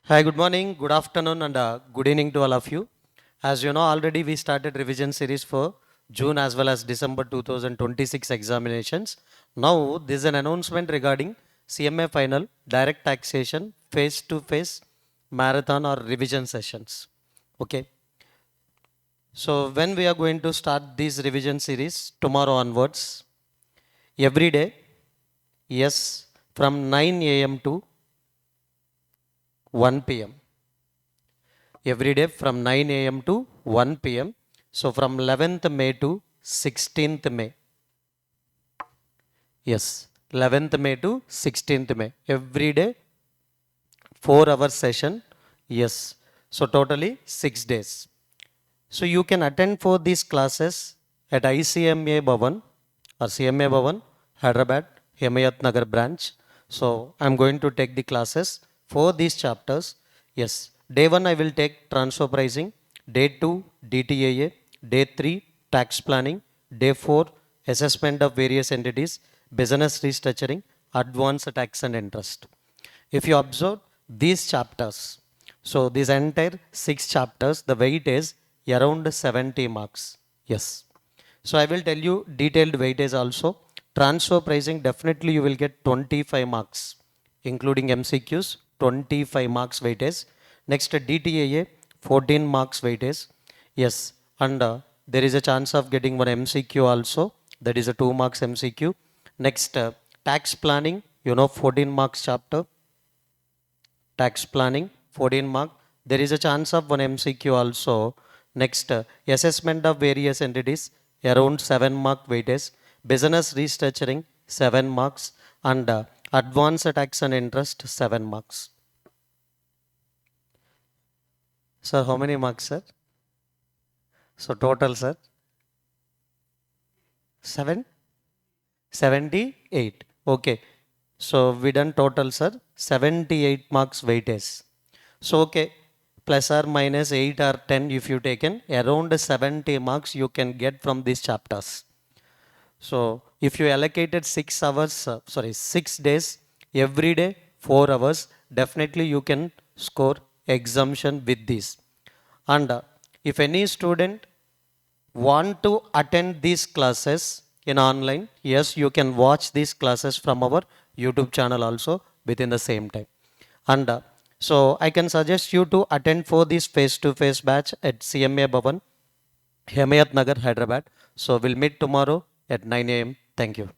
Hi, good morning, good afternoon, and good evening to all of you. As you know, already we started revision series for June as well as December 2026 examinations. Now, this is an announcement regarding CMA final, direct taxation, face-to-face marathon or revision sessions. Okay. So, when we are going to start this revision series tomorrow onwards, every day, yes, from 9 a.m. to 1 p.m. every day from 9 a.m. to 1 p.m. So from 11th May to 16th May. Yes, 11th May to 16th May. Every day 4 hour session. Yes. So totally 6 days. So you can attend for these classes at ICMA Bhavan or CMA Bhavan, Hyderabad, Himayat Nagar branch. So I'm going to take the classes for these chapters. Yes, day 1 I will take transfer pricing, day 2 DTAA, day 3 tax planning, day 4 assessment of various entities, business restructuring, advance tax and interest. If you observe these chapters, so these entire 6 chapters, the weight is around 70 marks. Yes. So I will tell you detailed weightage also. Transfer pricing, definitely you will get 25 marks, including MCQs, 25 marks weightage. Next DTAA, 14 marks weightage. Yes. And there is a chance of getting one MCQ also. That is a 2 marks MCQ. Next tax planning, 14 marks chapter. Tax planning 14 mark. There is a chance of one MCQ also. Next assessment of various entities around 7 mark weightage. Business restructuring 7 marks and advance tax and interest 7 marks. Sir, how many marks, sir? So total, sir, 7 78. Okay. So we done total, sir, 78 marks weightage. So okay, plus or minus 8 or 10 if you taken, around 70 marks you can get from these chapters. So if you allocated 6 hours, 6 days, every day 4 hours, definitely you can score exemption with this. And if any student want to attend these classes in online, yes, you can watch these classes from our YouTube channel also within the same time. And so I can suggest you to attend for this face-to-face batch at CMA Bhavan, Himayat Nagar, Hyderabad. So we'll meet tomorrow at 9 a.m. Thank you.